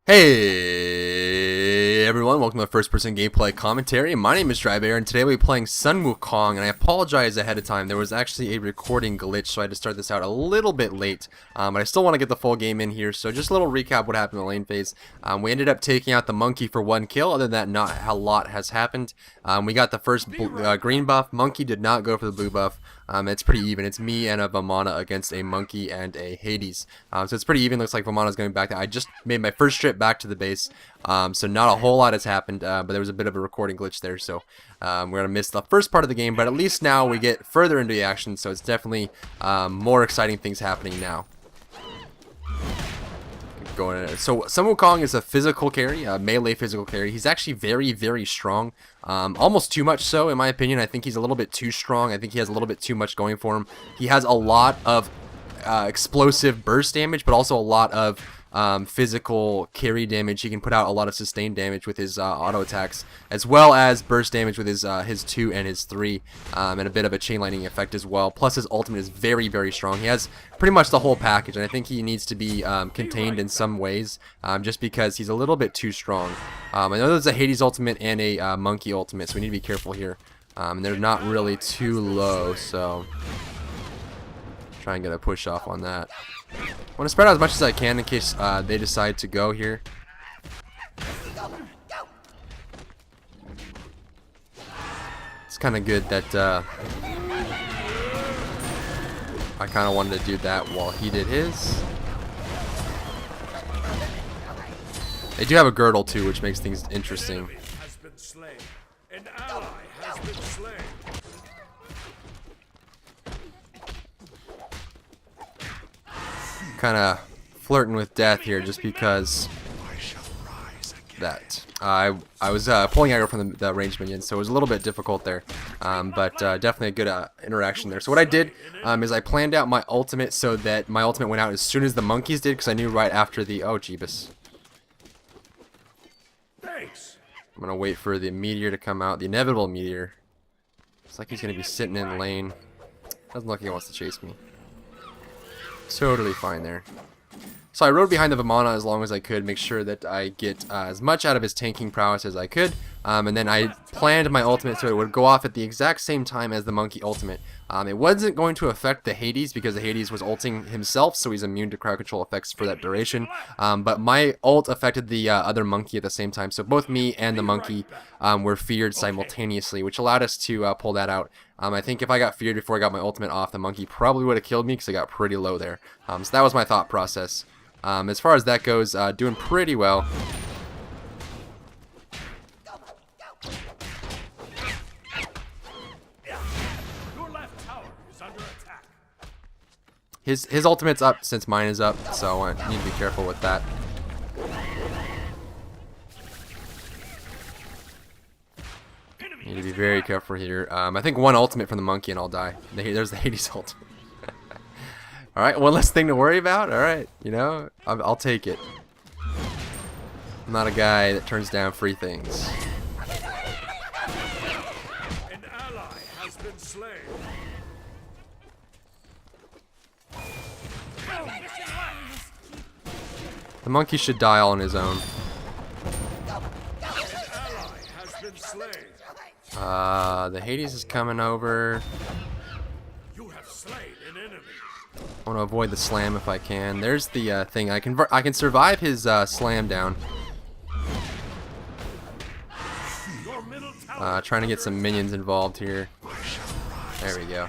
Hey everyone, welcome to the first person gameplay commentary. My name is Drybear and today we'll be playing Wukong, and I apologize ahead of time. There was actually a recording glitch, so I had to start this out a little bit late. But I still want to get the full game in here, so just a little recap what happened in the lane phase. We ended up taking out the monkey for 1 kill. Other than that, not a lot has happened. We got the first green buff. Monkey did not go for the blue buff. It's pretty even. It's me and a Vamana against a monkey and a Hades. So it's pretty even. Looks like Vamana's going back. I just made my first trip back to the base, so not a whole lot has happened, but there was a bit of a recording glitch there, so we're going to miss the first part of the game, but at least now we get further into the action, so it's definitely more exciting things happening now. So Sun Wukong is a physical carry, a melee physical carry. He's actually very, very strong, almost too much so in my opinion. I think he's a little bit too strong. I think he has a little bit too much going for him. He has a lot of explosive burst damage, but also a lot of physical carry damage. He can put out a lot of sustained damage with his auto attacks, as well as burst damage with his 2 and his 3, and a bit of a chain lightning effect as well. Plus his ultimate is very, very strong. He has pretty much the whole package, and I think he needs to be contained in some ways, just because he's a little bit too strong. I know there's a Hades ultimate and a monkey ultimate, so we need to be careful here. And they're not really too low, so try and get a push off on that. I want to spread out as much as I can in case they decide to go here. It's kind of good that I kind of wanted to do that while he did his. They do have a girdle too, which makes things interesting. Kind of flirting with death here just because that I was pulling aggro from the ranged minions, so it was a little bit difficult there, but definitely a good interaction there. So what I did is I planned out my ultimate so that my ultimate went out as soon as the monkeys did, because I knew right after the Jeebus. I'm gonna wait for the meteor to come out, the inevitable meteor. Looks like he's gonna be sitting in lane. Doesn't look like he wants to chase me. Totally fine there. So I rode behind the Vamana as long as I could, make sure that I get as much out of his tanking prowess as I could, and then I planned my ultimate so it would go off at the exact same time as the monkey ultimate. It wasn't going to affect the Hades because the Hades was ulting himself, so he's immune to crowd control effects for that duration, but my ult affected the other monkey at the same time, so both me and the monkey were feared simultaneously, which allowed us to pull that out. I think if I got feared before I got my ultimate off, the monkey probably would have killed me because I got pretty low there. So that was my thought process. As far as that goes, doing pretty well. His ultimate's up since mine is up, so I need to be careful with that. Need to be very careful here. I think one ultimate from the monkey and I'll die. There's the Hades ultimate. Alright, one less thing to worry about. Alright, you know, I'll take it. I'm not a guy that turns down free things. An ally has been slain. The monkey should die all on his own. The Hades is coming over. You have slain an enemy. I want to avoid the slam if I can. There's the thing. I can survive his slam down. Trying to get some minions involved here. There we go.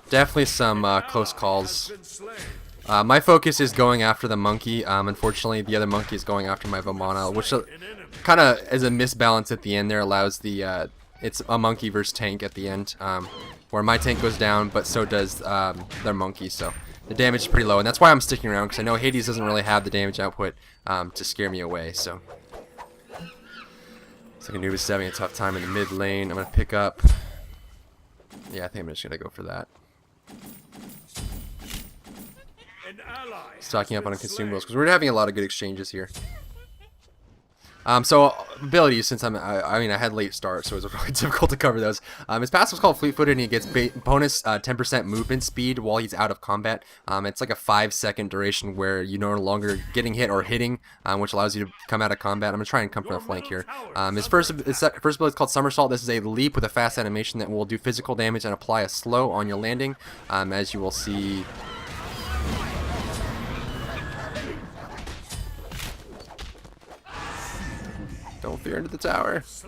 Definitely some close calls. My focus is going after the monkey. Unfortunately, the other monkey is going after my Vamana, which kind of is a misbalance at the end there. Allows the it's a monkey versus tank at the end, where my tank goes down, but so does their monkey. So the damage is pretty low, and that's why I'm sticking around, because I know Hades doesn't really have the damage output to scare me away. So it's like a noob is having a tough time in the mid lane. I'm gonna pick up. Yeah, I think I'm just gonna go for that. Stocking up on consumables because we're having a lot of good exchanges here. So abilities, since I mean I had late start, so it was really difficult to cover those. His passive is called Fleet-footed, and he gets bonus 10% movement speed while he's out of combat. It's like a 5-second duration where you're no longer getting hit or hitting, which allows you to come out of combat. I'm gonna try and come from the flank here. His first ability is called Somersault. This is a leap with a fast animation that will do physical damage and apply a slow on your landing, as you will see. Don't fear into the tower. So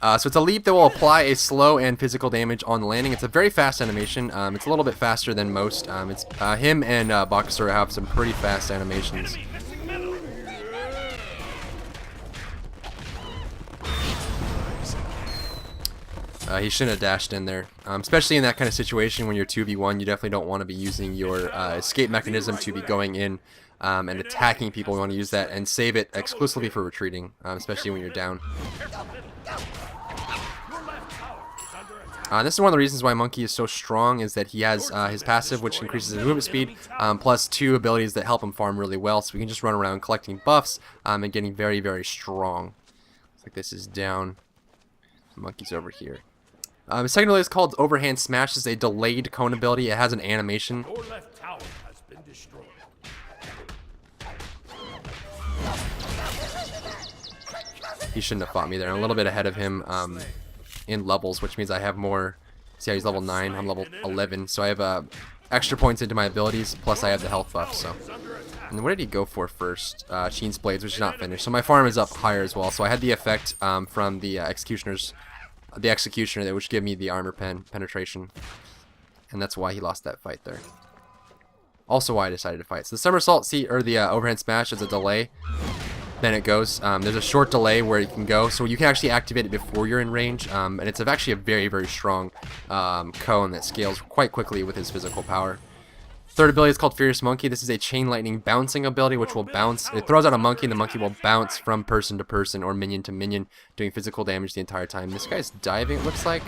it's a leap that will apply a slow and physical damage on the landing. It's a very fast animation. It's a little bit faster than most. It's him and Bakasura have some pretty fast animations. He shouldn't have dashed in there, especially in that kind of situation when you're 2v1. You definitely don't want to be using your escape mechanism to be going in and attacking people. You want to use that and save it exclusively for retreating, especially when you're down. This is one of the reasons why Monkey is so strong, is that he has his passive, which increases his movement speed, plus 2 abilities that help him farm really well, so we can just run around collecting buffs and getting very, very strong. Looks like this is down. Monkey's over here. His second ability is called Overhand Smash. This is a delayed cone ability. It has an animation. Your left tower has been destroyed. He shouldn't have fought me there. I'm a little bit ahead of him in levels, which means I have more. See how he's level 9, I'm level 11, so I have extra points into my abilities, plus I have the health buff. So, and what did he go for first? Sheen's Blades, which is not finished. So my farm is up higher as well. So I had the effect from the Executioner, that which gave me the armor penetration, and that's why he lost that fight there. Also, why I decided to fight. So the Somersault, or the Overhand Smash, is a delay. Then it goes. There's a short delay where you can go, so you can actually activate it before you're in range, and it's actually a very, very strong cone that scales quite quickly with his physical power. Third ability is called Furious Monkey. This is a chain lightning bouncing ability, which will bounce. It throws out a monkey, and the monkey will bounce from person to person or minion to minion, doing physical damage the entire time. This guy's diving, it looks like.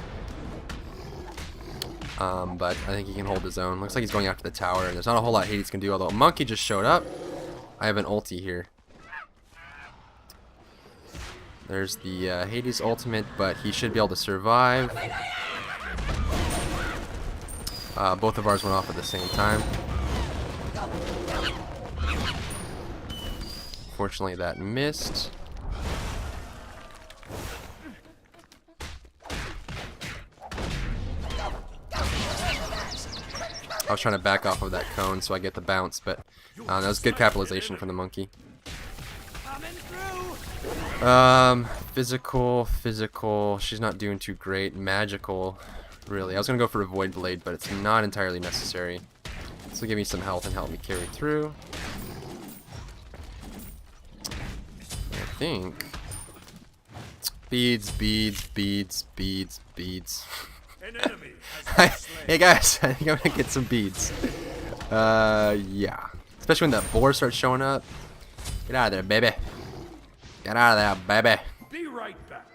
But I think he can hold his own. Looks like he's going after the tower, and there's not a whole lot Hades can do, although a monkey just showed up. I have an ulti here. There's the Hades ultimate, but he should be able to survive. Both of ours went off at the same time. Fortunately, that missed. I was trying to back off of that cone so I get the bounce, but that was good capitalization from the monkey. Physical. She's not doing too great. Magical. Really, I was gonna go for a Void Blade, but it's not entirely necessary. This will give me some health and help me carry through. I think beads. An enemy has been Hey guys, I think I'm gonna get some beads. Yeah, especially when that boar starts showing up. Get out of there, baby. Get out of there, baby. Be right back.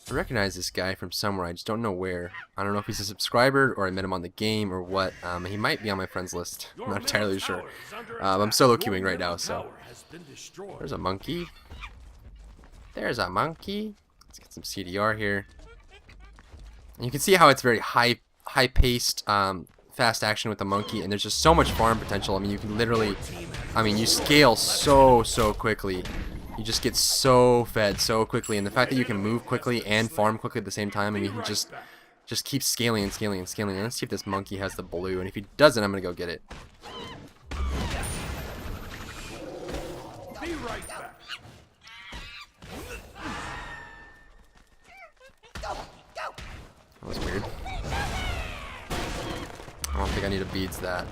I recognize this guy from somewhere, I just don't know where. I don't know if he's a subscriber or I met him on the game or what. He might be on my friends list. I'm not entirely sure. I'm solo queuing right now, so. There's a monkey. There's a monkey. Let's get some CDR here. And you can see how it's very high-paced, fast action with the monkey, and there's just so much farm potential. I mean, you can literally, you scale so quickly. You just get so fed so quickly, and the fact that you can move quickly and farm quickly at the same time, and you can just keep scaling and scaling and scaling. And let's see if this monkey has the blue, and if he doesn't, I'm gonna go get it. Be right back. That was weird. I don't think I need to beads that.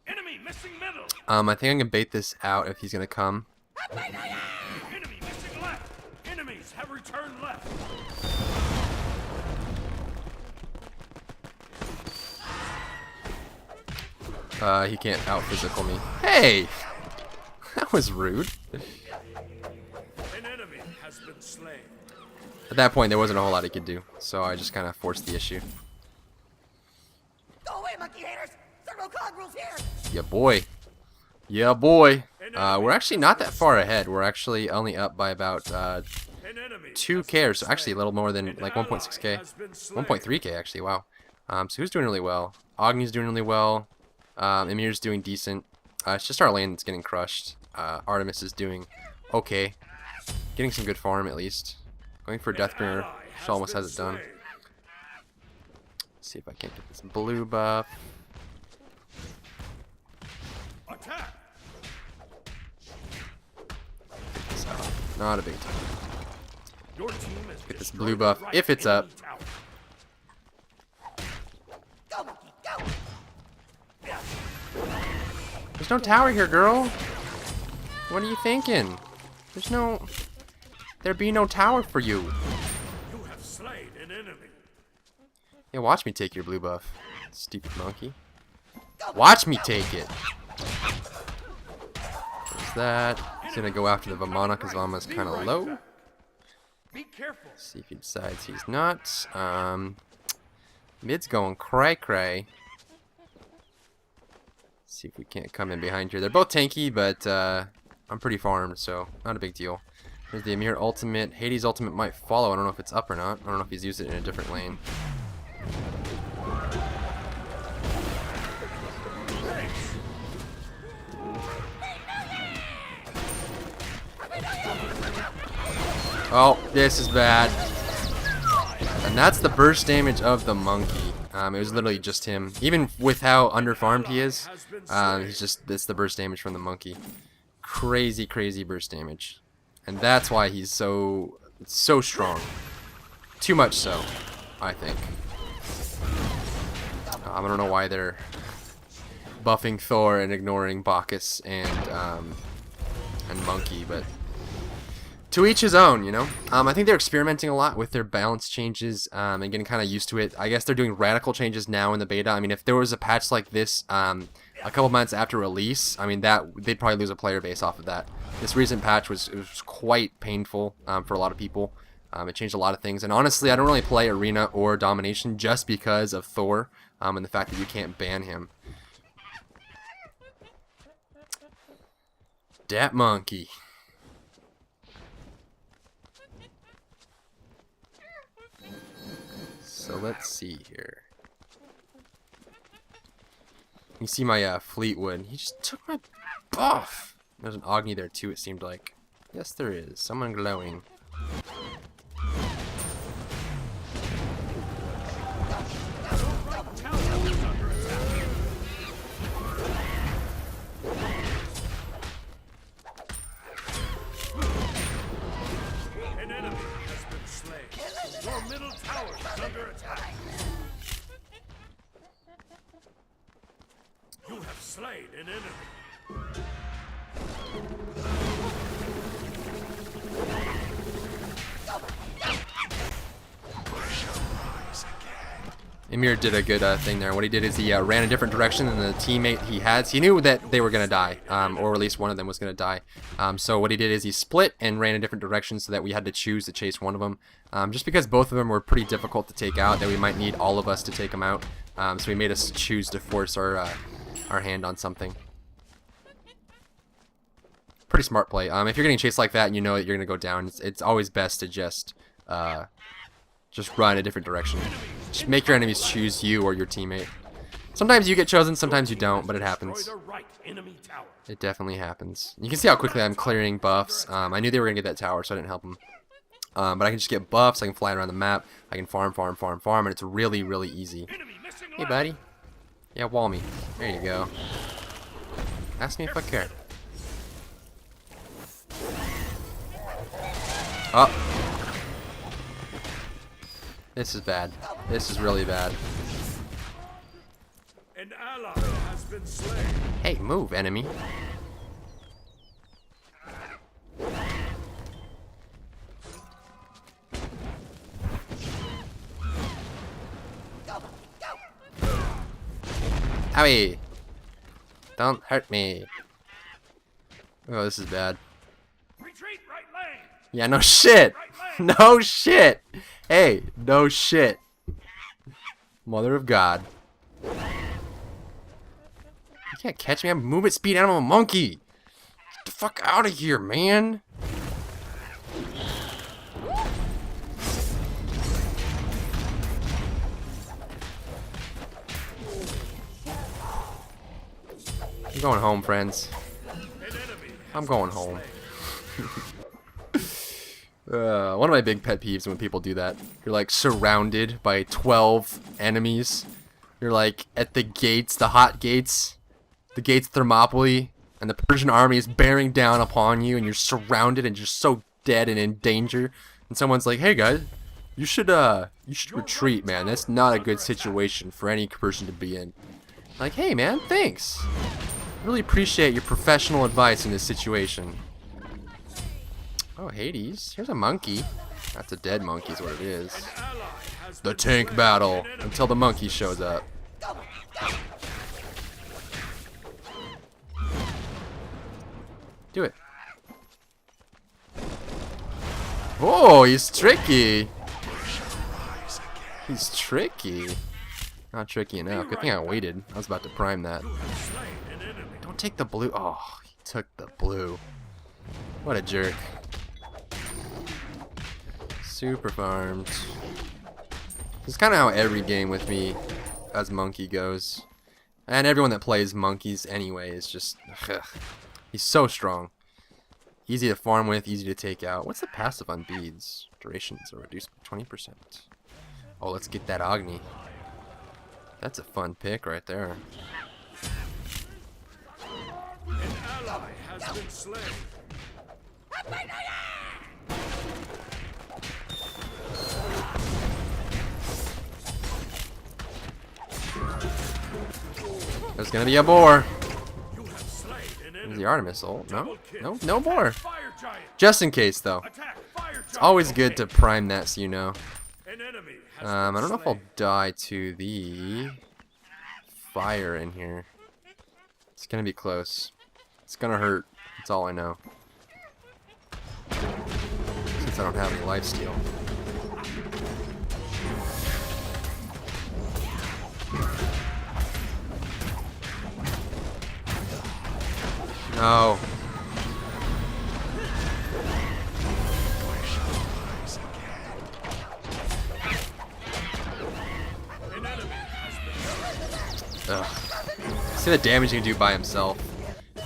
Enemy missing middle. I think I can bait this out if he's gonna come. Enemy missing left. Enemies have returned left. He can't out physical me. Hey! That was rude. An enemy has been slain. At that point, there wasn't a whole lot he could do, so I just kind of forced the issue. Go away, monkey haters! Servo Cog rules here! Yeah, boy. Yeah, boy. We're actually not that far ahead. We're actually only up by about 2k, or so. Actually, a little more than like 1.6k. 1.3k, actually. Wow. So who's doing really well? Agni's doing really well. Emir's doing decent. It's just our lane that's getting crushed. Artemis is doing okay. Getting some good farm, at least. Going for Deathbringer. She almost has it done. Let's see if I can't get this blue buff. Attack! So, not a big time. Your team has Get this destroyed blue buff the right if it's up. enemy tower. Go, monkey, go! There's no tower here, girl. What are you thinking? There's no... There be no tower for you. You have slain an enemy. Yeah, watch me take your blue buff. Stupid monkey. Watch me take it. There's that. He's gonna go after the Vamana because Vamana's kind of low. Be careful. See if he decides he's not. Mid's going cray. See if we can't come in behind here. They're both tanky, but I'm pretty farmed, so not a big deal. There's the Emir ultimate. Hades ultimate might follow. I don't know if it's up or not. I don't know if he's used it in a different lane. Oh, this is bad. And that's the burst damage of the monkey. It was literally just him. Even with how underfarmed he is, it's the burst damage from the monkey. Crazy burst damage. And that's why he's so strong. Too much so, I think. I don't know why they're buffing Thor and ignoring Bacchus and Monkey, but to each his own, you know. I think they're experimenting a lot with their balance changes and getting kind of used to it. I guess they're doing radical changes now in the beta. I mean, if there was a patch like this a couple months after release, I mean, they'd probably lose a player base off of that. This recent patch was quite painful for a lot of people. It changed a lot of things, and honestly, I don't really play Arena or Domination just because of Thor and the fact that you can't ban him. Dat monkey. So let's see here. You see my Fleetwood. He just took my buff. There's an Agni there too, it seemed like. Yes, there is. Someone glowing. An enemy has been slain. Your middle tower is under attack. You have slain an enemy. Emir did a good thing there. What he did is he ran a different direction than the teammate he had. So he knew that they were going to die, or at least one of them was going to die. So what he did is he split and ran a different direction so that we had to choose to chase one of them. Just because both of them were pretty difficult to take out, that we might need all of us to take them out. So he made us choose to force our hand on something. Pretty smart play. If you're getting chased like that and you know that you're going to go down, it's always best to just run a different direction. Just make your enemies choose you or your teammate. Sometimes you get chosen, sometimes you don't, but it happens. It definitely happens. You can see how quickly I'm clearing buffs. I knew they were going to get that tower, so I didn't help them. But I can just get buffs, I can fly around the map, I can farm, and it's really, really easy. Hey, buddy. Yeah, wall me. There you go. Ask me if I care. Oh. This is bad. This is really bad. An ally has been slain. Hey, move, enemy. Owie! Don't hurt me. Oh, this is bad. Retreat right lane. Yeah, no shit. No shit. Hey, no shit. Mother of God. You can't catch me. I'm movement speed animal monkey. Get the fuck out of here, man. I'm going home, friends. I'm going home. One of my big pet peeves when people do that. You're like surrounded by 12 enemies. You're like at the gates, the hot gates, the gates of Thermopylae, and the Persian army is bearing down upon you, and you're surrounded and you're so dead and in danger. And someone's like, "Hey guys, you should retreat, man. That's not a good situation for any person to be in." Like, hey man, thanks. Really appreciate your professional advice in this situation. Oh, Hades. Here's a monkey. That's a dead monkey is what it is. The tank battle until the monkey shows up. Do it. Oh, he's tricky. He's tricky. Not tricky enough. Good thing I waited. I was about to prime that. Don't take the blue. Oh, he took the blue. What a jerk. Super farmed. This is kind of how every game with me as monkey goes. And everyone that plays monkeys anyway is just... Ugh. He's so strong. Easy to farm with, easy to take out. What's the passive on beads? Durations are reduced by 20%. Oh, let's get that Agni. That's a fun pick right there. An ally has been slain. There's gonna be a boar. You have slain an There's enemy. the Artemis ult. No, Double kill. no boar. Fire giant. Just in case, though. Attack. Fire It's always good to prime that so you know. An enemy has I been don't know if I'll slain. die to the fire in here. It's gonna be close. It's gonna hurt. That's all I know. Since I don't have any lifesteal. No. Ugh. See the damage he can do by himself.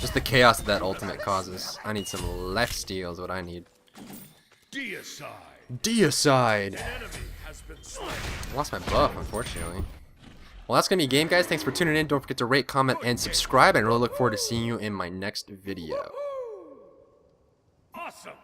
Just the chaos that ultimate causes. I need some left steel is what I need. Deicide. Deicide. An enemy has been slain. Lost my buff, unfortunately. Well, that's gonna be game, guys. Thanks for tuning in. Don't forget to rate, comment, and subscribe. And I really look forward to seeing you in my next video. Awesome.